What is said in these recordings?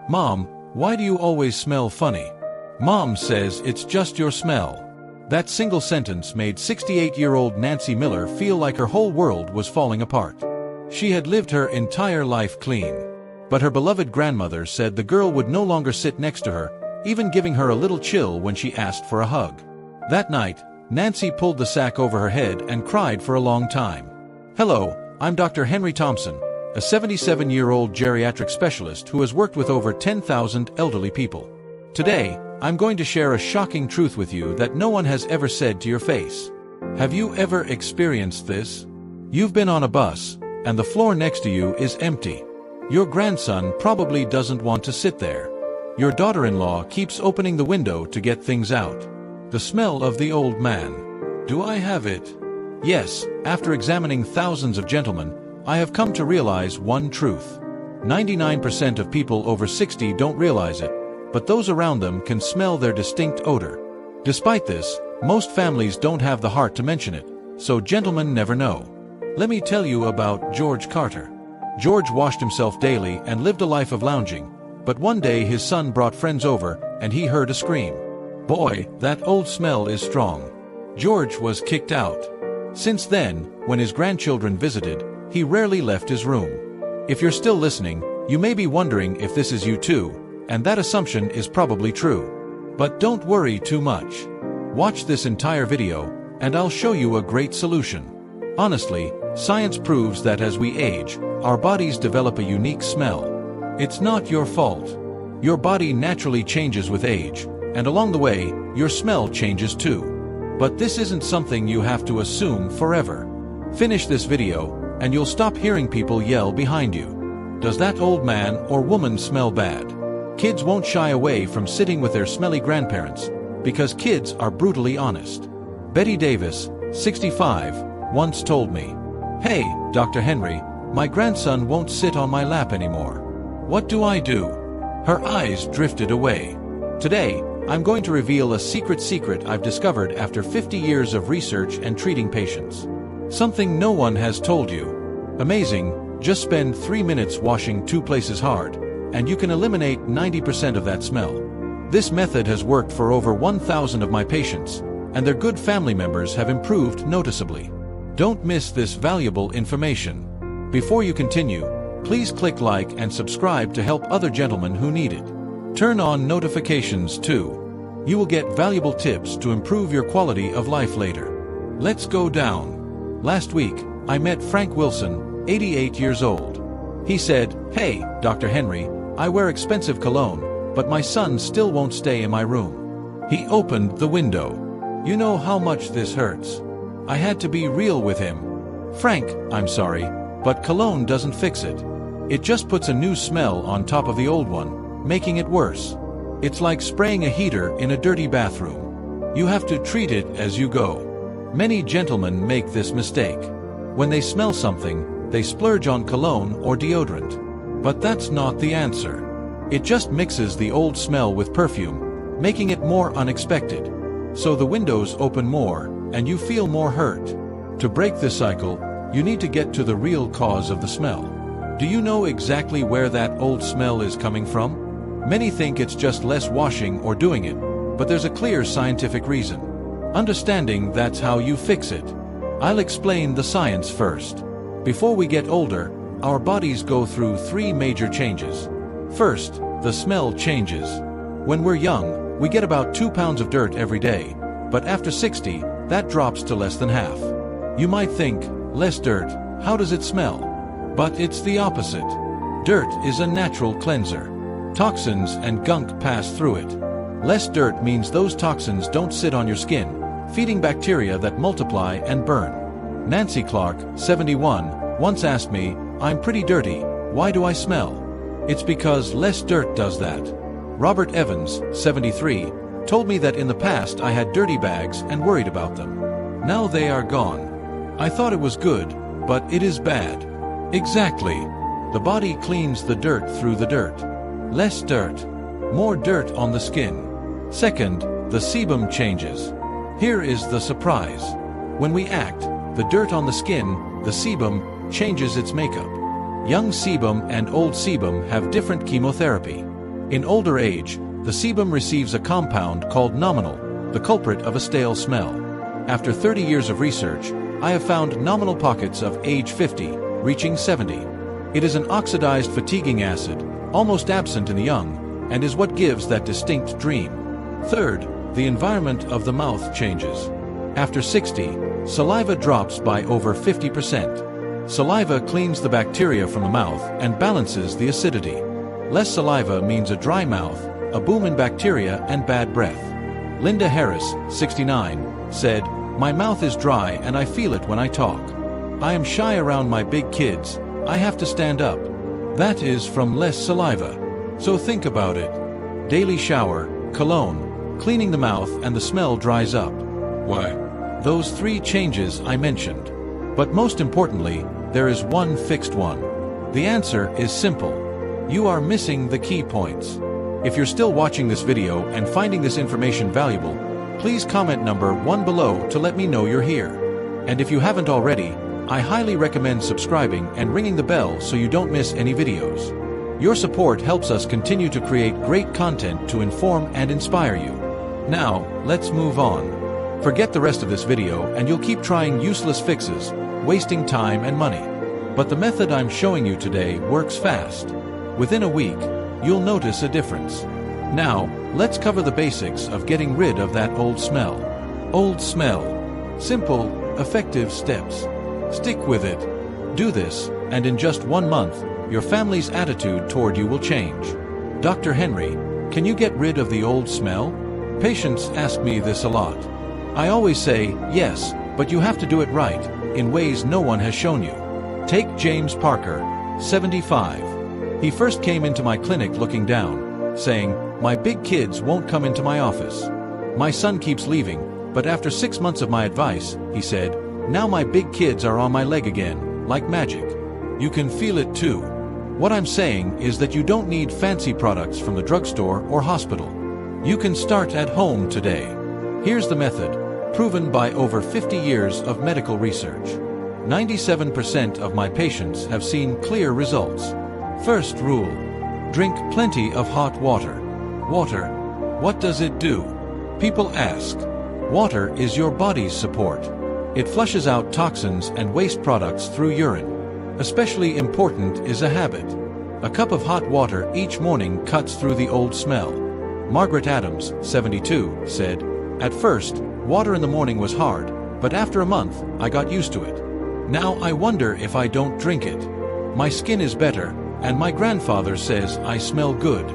"Mom, why do you always smell funny?" Mom says it's just your smell. That single sentence made 68-year-old Nancy Miller feel like her whole world was falling apart. She had lived her entire life clean. But her beloved grandmother said the girl would no longer sit next to her, even giving her a little chill when she asked for a hug. That night, Nancy pulled the sack over her head and cried for a long time. "Hello, I'm Dr. Henry Thompson, a 77-year-old geriatric specialist who has worked with over 10,000 elderly people. Today, I'm going to share a shocking truth with you that no one has ever said to your face. Have you ever experienced this? You've been on a bus, and the floor next to you is empty. Your grandson probably doesn't want to sit there. Your daughter-in-law keeps opening the window to get things out. The smell of the old man. Do I have it? Yes, after examining thousands of gentlemen, I have come to realize one truth. 99% of people over 60 don't realize it, but those around them can smell their distinct odor. Despite this, most families don't have the heart to mention it, so gentlemen never know. Let me tell you about George Carter. George washed himself daily and lived a life of lounging, but one day his son brought friends over and he heard a scream. "Boy, that old smell is strong." George was kicked out. Since then, when his grandchildren visited, he rarely left his room. If you're still listening, you may be wondering if this is you too, and that assumption is probably true. But don't worry too much. Watch this entire video, and I'll show you a great solution. Honestly, science proves that as we age, our bodies develop a unique smell. It's not your fault. Your body naturally changes with age, and along the way, your smell changes too. But this isn't something you have to assume forever. Finish this video, and you'll stop hearing people yell behind you. Does that old man or woman smell bad? Kids won't shy away from sitting with their smelly grandparents, because kids are brutally honest. Betty Davis, 65, once told me, "Hey, Dr. Henry, my grandson won't sit on my lap anymore. What do I do?" Her eyes drifted away. Today, I'm going to reveal a secret I've discovered after 50 years of research and treating patients. Something no one has told you. Amazing, just spend 3 minutes washing 2 places hard, and you can eliminate 90% of that smell. This method has worked for over 1,000 of my patients, and their good family members have improved noticeably. Don't miss this valuable information. Before you continue, please click like and subscribe to help other gentlemen who need it. Turn on notifications too. You will get valuable tips to improve your quality of life later. Let's go down. Last week, I met Frank Wilson, 88 years old. He said, "Hey, Dr. Henry, I wear expensive cologne, but my son still won't stay in my room." He opened the window. "You know how much this hurts." I had to be real with him. "Frank, I'm sorry, but cologne doesn't fix it. It just puts a new smell on top of the old one, making it worse. It's like spraying a heater in a dirty bathroom. You have to treat it as you go." Many gentlemen make this mistake. When they smell something, they splurge on cologne or deodorant. But that's not the answer. It just mixes the old smell with perfume, making it more unexpected. So the windows open more, and you feel more hurt. To break this cycle, you need to get to the real cause of the smell. Do you know exactly where that old smell is coming from? Many think it's just less washing or doing it, but there's a clear scientific reason. Understanding that's how you fix it. I'll explain the science first. Before we get older, our bodies go through 3 major changes. First, the smell changes. When we're young, we get about 2 pounds of dirt every day, but after 60, that drops to less than half. You might think, less dirt, how does it smell? But it's the opposite. Dirt is a natural cleanser. Toxins and gunk pass through it. Less dirt means those toxins don't sit on your skin, feeding bacteria that multiply and burn. Nancy Clark, 71, once asked me, "I'm pretty dirty, why do I smell?" It's because less dirt does that. Robert Evans, 73, told me that in the past I had dirty bags and worried about them. Now they are gone. I thought it was good, but it is bad. Exactly. The body cleans the dirt through the dirt. Less dirt. More dirt on the skin. Second, the sebum changes. Here is the surprise. When we act, the dirt on the skin, the sebum, changes its makeup. Young sebum and old sebum have different chemotherapy. In older age, the sebum receives a compound called nominal, the culprit of a stale smell. After 30 years of research, I have found nominal pockets of age 50, reaching 70. It is an oxidized fatiguing acid, almost absent in the young, and is what gives that distinct dream. Third, the environment of the mouth changes. After 60, saliva drops by over 50%. Saliva cleans the bacteria from the mouth and balances the acidity. Less saliva means a dry mouth, a boom in bacteria, and bad breath. Linda Harris, 69, said, "My mouth is dry and I feel it when I talk. I am shy around my big kids. I have to stand up." That is from less saliva. So think about it. Daily shower, cologne, cleaning the mouth, and the smell dries up. Why? Those 3 changes I mentioned. But most importantly, there is one fixed one. The answer is simple. You are missing the key points. If you're still watching this video and finding this information valuable, please comment number 1 below to let me know you're here. And if you haven't already, I highly recommend subscribing and ringing the bell so you don't miss any videos. Your support helps us continue to create great content to inform and inspire you. Now, let's move on. Forget the rest of this video and you'll keep trying useless fixes, wasting time and money. But the method I'm showing you today works fast. Within a week, you'll notice a difference. Now, let's cover the basics of getting rid of that old smell. Old smell. Simple, effective steps. Stick with it. Do this, and in just 1 month, your family's attitude toward you will change. Dr. Henry, can you get rid of the old smell? Patients ask me this a lot. I always say, yes, but you have to do it right, in ways no one has shown you. Take James Parker, 75. He first came into my clinic looking down, saying, "My big kids won't come into my office. My son keeps leaving, but after 6 months of my advice," he said, "now my big kids are on my leg again, like magic." You can feel it too. What I'm saying is that you don't need fancy products from the drugstore or hospital. You can start at home today. Here's the method, proven by over 50 years of medical research. 97% of my patients have seen clear results. First rule: drink plenty of hot water. Water, what does it do? People ask. Water is your body's support. It flushes out toxins and waste products through urine. Especially important is a habit. A cup of hot water each morning cuts through the old smell. Margaret Adams, 72, said, "At first, water in the morning was hard, but after a month, I got used to it. Now I wonder if I don't drink it. My skin is better, and my grandfather says I smell good."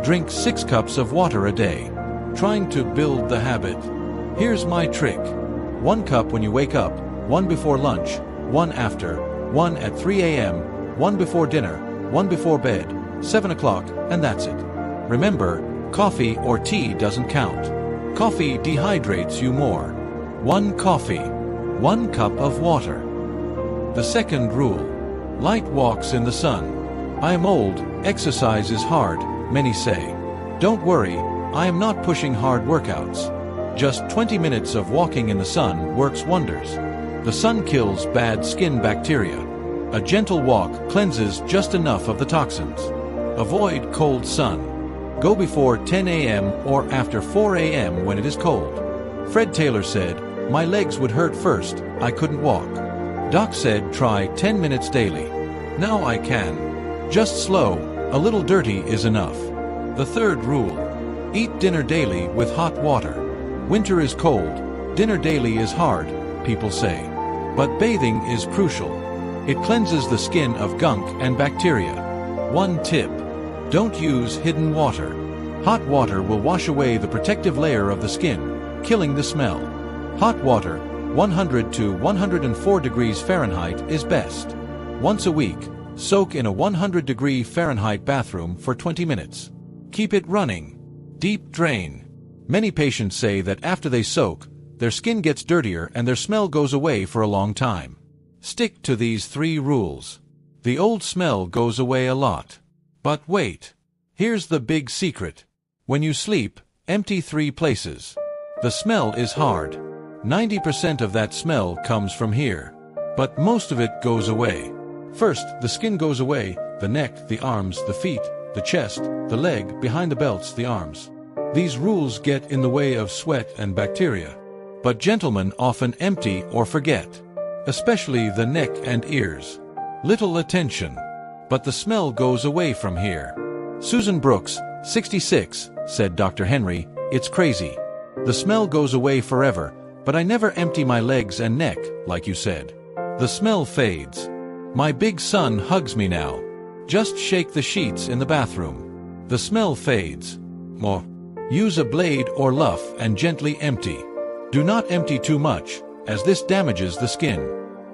Drink 6 cups of water a day. Trying to build the habit. Here's my trick. 1 cup when you wake up, 1 before lunch, 1 after, 1 at 3 a.m., 1 before dinner, 1 before bed, 7 o'clock, and that's it. Remember, coffee or tea doesn't count. Coffee dehydrates you more. 1 coffee, 1 cup of water. The second rule: light walks in the sun. I am old, exercise is hard, many say. Don't worry, I am not pushing hard workouts. Just 20 minutes of walking in the sun works wonders. The sun kills bad skin bacteria. A gentle walk cleanses just enough of the toxins. Avoid cold sun. Go before 10 a.m. or after 4 a.m. when it is cold. Fred Taylor said, "My legs would hurt first, I couldn't walk. Doc said try 10 minutes daily. Now I can. Just slow, a little dirty is enough." The third rule: eat dinner daily with hot water. Winter is cold, dinner daily is hard, people say. But bathing is crucial. It cleanses the skin of gunk and bacteria. 1 tip: don't use hidden water. Hot water will wash away the protective layer of the skin, killing the smell. Hot water, 100 to 104 degrees Fahrenheit is best. Once a week, soak in a 100-degree Fahrenheit bathroom for 20 minutes. Keep it running. Deep drain. Many patients say that after they soak, their skin gets dirtier and their smell goes away for a long time. Stick to these 3 rules. The old smell goes away a lot. But wait. Here's the big secret. When you sleep, empty 3 places. The smell is hard. 90% of that smell comes from here. But most of it goes away. First, the skin goes away, the neck, the arms, the feet, the chest, the leg, behind the belts, the arms. These rules get in the way of sweat and bacteria. But gentlemen often empty or forget, especially the neck and ears. Little attention. But the smell goes away from here. Susan Brooks, 66, said Dr. Henry, "It's crazy. The smell goes away forever, but I never empty my legs and neck, like you said. The smell fades. My big son hugs me now. Just shake the sheets in the bathroom. The smell fades. More. Use a blade or luff and gently empty. Do not empty too much, as this damages the skin.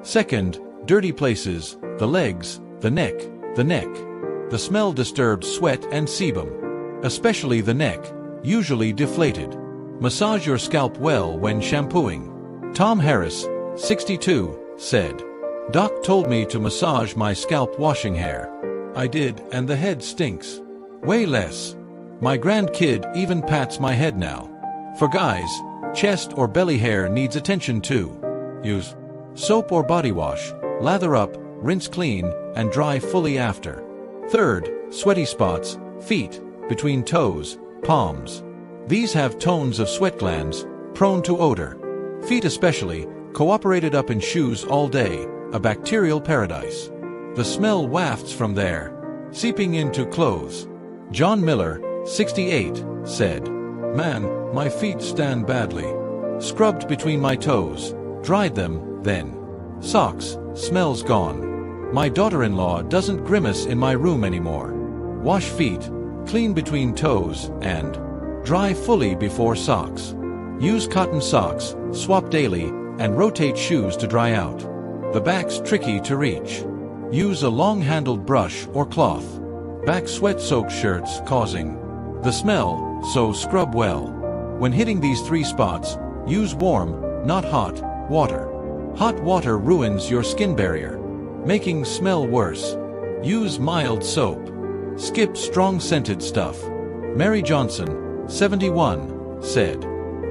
Second, dirty places, the legs, the neck, the neck. The smell disturbs sweat and sebum, especially the neck, usually deflated. Massage your scalp well when shampooing." Tom Harris, 62, said, "Doc told me to massage my scalp washing hair. I did, and the head stinks. Way less. My grandkid even pats my head now. For guys, chest or belly hair needs attention too. Use soap or body wash, lather up, rinse clean, and dry fully after. Third, sweaty spots, feet, between toes, palms. These have tones of sweat glands, prone to odor. Feet especially, cooperated up in shoes all day, a bacterial paradise. The smell wafts from there, seeping into clothes." John Miller, 68, said, "Man, my feet stand badly. Scrubbed between my toes, dried them, then. Socks, smells gone. My daughter-in-law doesn't grimace in my room anymore. Wash feet, clean between toes, and dry fully before socks. Use cotton socks, swap daily, and rotate shoes to dry out. The back's tricky to reach. Use a long-handled brush or cloth. Back sweat-soaked shirts causing the smell, so scrub well. When hitting these three spots, use warm, not hot, water. Hot water ruins your skin barrier, making smell worse. Use mild soap. Skip strong scented stuff." Mary Johnson, 71, said,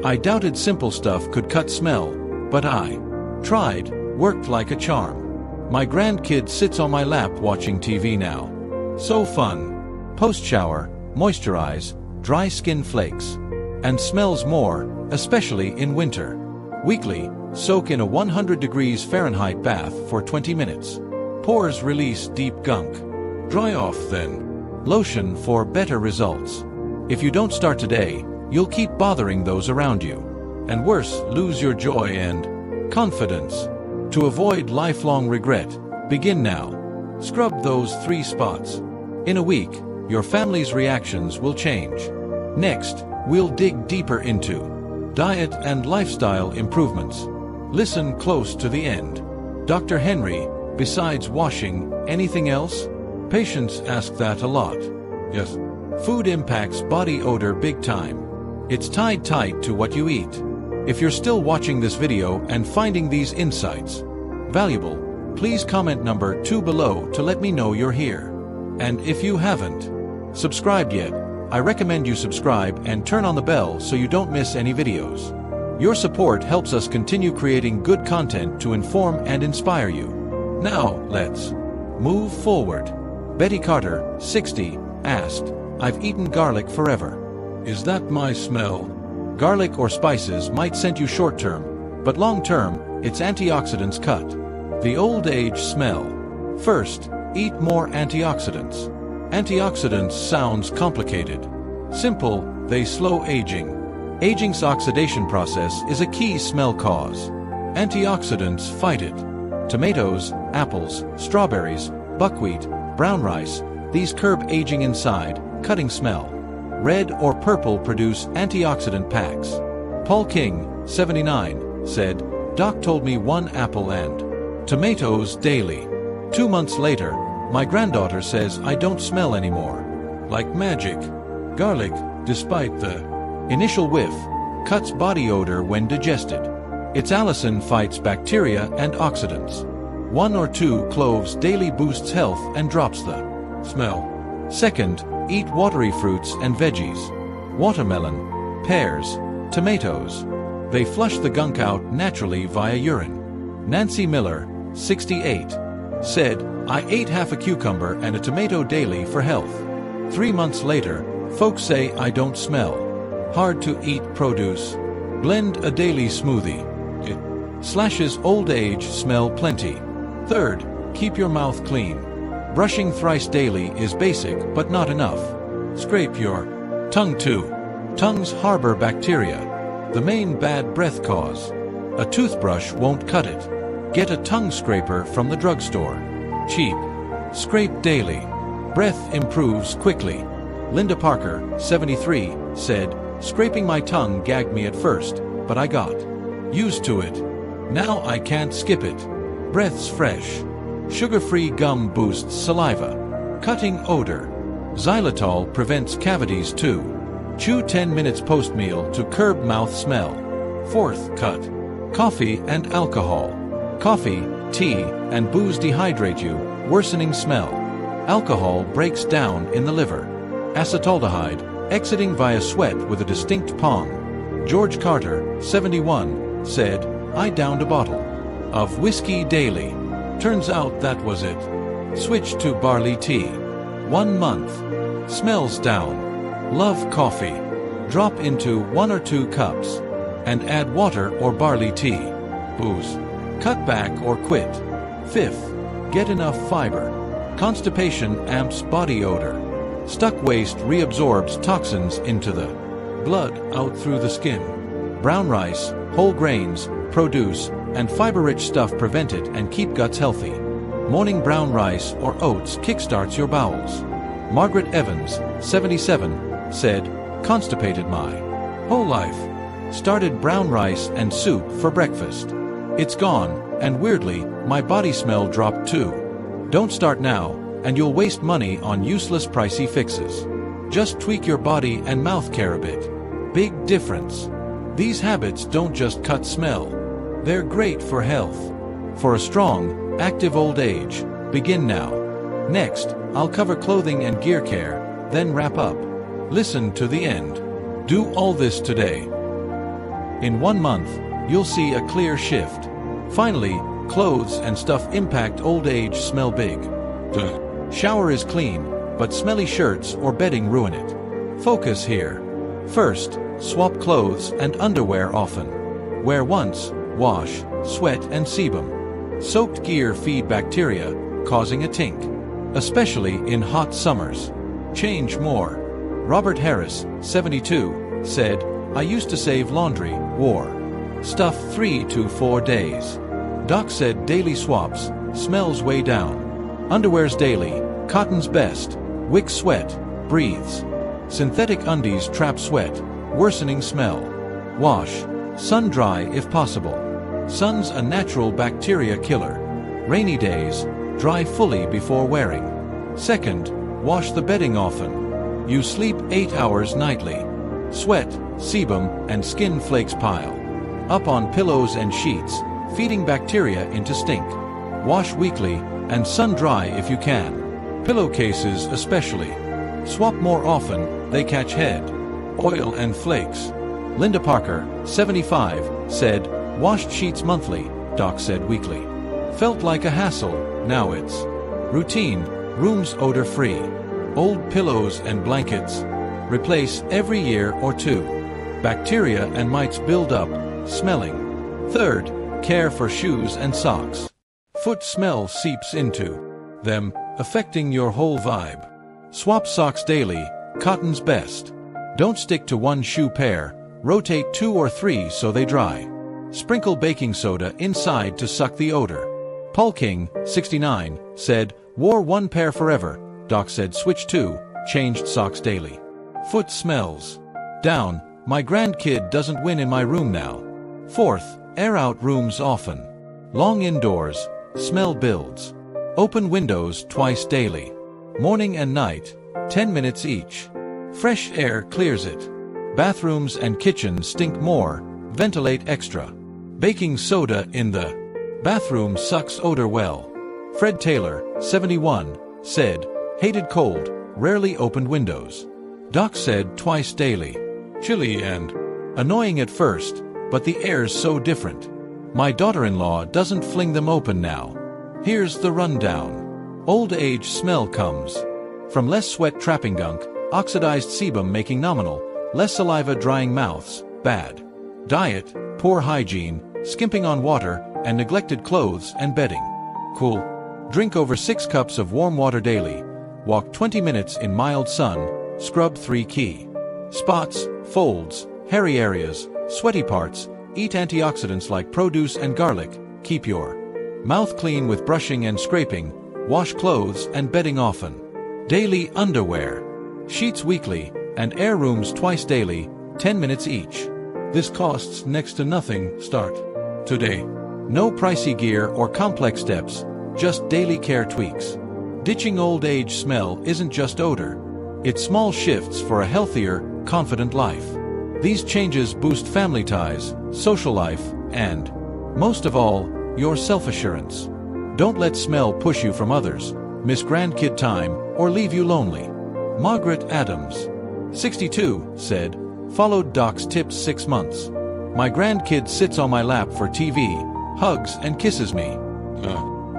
"I doubted simple stuff could cut smell, but I tried, worked like a charm. My grandkid sits on my lap watching TV now. So fun. Post-shower, moisturize, dry skin flakes, and smells more, especially in winter. Weekly, soak in a 100 degrees Fahrenheit bath for 20 minutes. Pores release deep gunk. Dry off then. Lotion for better results. If you don't start today, you'll keep bothering those around you. And worse, lose your joy and confidence. To avoid lifelong regret, begin now. Scrub those three spots. In a week, your family's reactions will change. Next, we'll dig deeper into diet and lifestyle improvements. Listen close to the end. Dr. Henry, besides washing, anything else? Patients ask that a lot. Yes. Food impacts body odor big time. It's tied tight to what you eat. If you're still watching this video and finding these insights valuable, please comment number 2 below to let me know you're here. And if you haven't subscribed yet, I recommend you subscribe and turn on the bell so you don't miss any videos. Your support helps us continue creating good content to inform and inspire you. Now, let's move forward. Betty Carter, 60, asked, "I've eaten garlic forever. Is that my smell?" Garlic or spices might scent you short-term, but long-term, its antioxidants cut the old age smell. First, eat more antioxidants. Antioxidants sounds complicated. Simple, they slow aging. Aging's oxidation process is a key smell cause. Antioxidants fight it. Tomatoes, apples, strawberries, buckwheat, brown rice, these curb aging inside, cutting smell. Red or purple produce antioxidant packs. Paul King, 79, said, "Doc told me 1 apple and tomatoes daily. 2 months later, my granddaughter says I don't smell anymore. Like magic." Garlic, despite the initial whiff, cuts body odor when digested. Its allicin fights bacteria and oxidants. 1 or 2 cloves daily boosts health and drops the smell. Second, eat watery fruits and veggies. Watermelon, pears, tomatoes. They flush the gunk out naturally via urine. Nancy Miller, 68, said, "I ate half a cucumber and a tomato daily for health. 3 months later, folks say I don't smell. Hard to eat produce. Blend a daily smoothie. It slashes old age smell plenty. Third, keep your mouth clean. Brushing thrice daily is basic but not enough. Scrape your tongue too. Tongues harbor bacteria, the main bad breath cause. A toothbrush won't cut it. Get a tongue scraper from the drugstore. Cheap. Scrape daily. Breath improves quickly. Linda Parker, 73, said, "Scraping my tongue gagged me at first, but I got used to it. Now I can't skip it." Breath's fresh. Sugar-free gum boosts saliva. Cutting odor. Xylitol prevents cavities too. Chew 10 minutes post-meal to curb mouth smell. Fourth, cut coffee and alcohol. Coffee, tea, and booze dehydrate you, worsening smell. Alcohol breaks down in the liver. Acetaldehyde, exiting via sweat with a distinct pong. George Carter, 71, said, "I downed a bottle of whiskey daily. Turns out that was it. Switch to barley tea. 1 month. Smells down. Love coffee. Drop into 1 or 2 cups. And add water or barley tea. Booze. Cut back or quit. Fifth, get enough fiber. Constipation amps body odor. Stuck waste reabsorbs toxins into the blood out through the skin. Brown rice, whole grains, produce, and fiber-rich stuff prevent it and keep guts healthy. Morning brown rice or oats kickstarts your bowels. Margaret Evans, 77, said, "Constipated my whole life. Started brown rice and soup for breakfast. It's gone, and weirdly, my body smell dropped too." Don't start now, and you'll waste money on useless pricey fixes. Just tweak your body and mouth care a bit. Big difference. These habits don't just cut smell. They're great for health. For a strong, active old age, begin now. Next, I'll cover clothing and gear care, then wrap up. Listen to the end. Do all this today. In 1 month, you'll see a clear shift. Finally, clothes and stuff impact old age smell big. The shower is clean, but smelly shirts or bedding ruin it. Focus here. First, swap clothes and underwear often. Wear once, wash, sweat and sebum. Soaked gear feed bacteria, causing a tink, especially in hot summers. Change more. Robert Harris, 72, said, "I used to save laundry, wore stuff 3 to 4 days. Doc said daily swaps, smells way down. Underwear's daily, cotton's best, wick sweat, breathes. Synthetic undies trap sweat, worsening smell. Wash, sun dry if possible. Sun's a natural bacteria killer. Rainy days, dry fully before wearing. Second, wash the bedding often. You sleep 8 hours nightly. Sweat, sebum, and skin flakes pile up on pillows and sheets, feeding bacteria into stink. Wash weekly, and sun dry if you can. Pillowcases especially. Swap more often, they catch head, oil and flakes. Linda Parker, 75, said, "Washed sheets monthly," Doc said weekly. Felt like a hassle, now it's routine, room's odor-free. Old pillows and blankets. Replace every year or 2. Bacteria and mites build up, smelling. Third, care for shoes and socks. Foot smell seeps into them, affecting your whole vibe. Swap socks daily, cotton's best. Don't stick to 1 shoe pair, rotate 2 or 3 so they dry. Sprinkle baking soda inside to suck the odor. Paul King, 69, said, "Wore 1 pair forever," Doc said switch 2, changed socks daily. Foot smells down, my grandkid doesn't win in my room now. Fourth, air out rooms often. Long indoors, smell builds. Open windows twice daily. Morning and night, 10 minutes each. Fresh air clears it. Bathrooms and kitchens stink more, ventilate extra. Baking soda in the bathroom sucks odor well. Fred Taylor, 71, said, "Hated cold, rarely opened windows." Doc said twice daily. Chilly and annoying at first, but the air's so different. My daughter-in-law doesn't fling them open now. Here's the rundown. Old age smell comes From less sweat trapping gunk, oxidized sebum making nominal, less saliva drying mouths, bad. Diet, poor hygiene, skimping on water, and neglected clothes and bedding. Cool. Drink over 6 cups of warm water daily. Walk 20 minutes in mild sun. Scrub 3 key spots, folds, hairy areas, sweaty parts. Eat antioxidants like produce and garlic. Keep your mouth clean with brushing and scraping. Wash clothes and bedding often. Daily underwear. Sheets weekly, and air rooms twice daily, 10 minutes each. This costs next to nothing. Start today. No pricey gear or complex steps, just daily care tweaks. Ditching old age smell isn't just odor. It's small shifts for a healthier, confident life. These changes boost family ties, social life, and, most of all, your self-assurance. Don't let smell push you from others, miss grandkid time, or leave you lonely. Margaret Adams, 62, said, followed Doc's tips 6 months. My grandkid sits on my lap for TV, hugs and kisses me.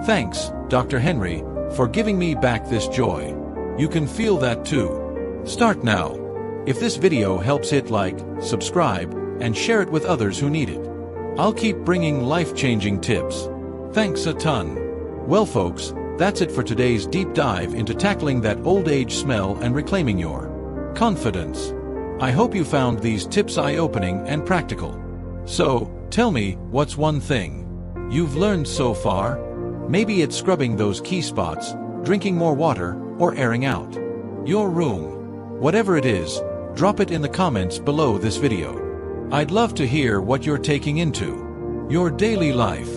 Thanks, Dr. Henry, for giving me back this joy. You can feel that too. Start now. If this video helps, hit like, subscribe, and share it with others who need it. I'll keep bringing life-changing tips. Thanks a ton. Well folks, that's it for today's deep dive into tackling that old age smell and reclaiming your confidence. I hope you found these tips eye-opening and practical. So, tell me, what's one thing you've learned so far? Maybe it's scrubbing those key spots, drinking more water, or airing out your room. Whatever it is, drop it in the comments below this video. I'd love to hear what you're taking into your daily life.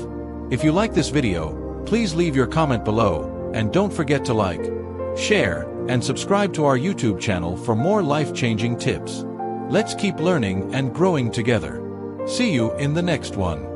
If you like this video, please leave your comment below, and don't forget to like, share, and subscribe to our YouTube channel for more life-changing tips. Let's keep learning and growing together. See you in the next one.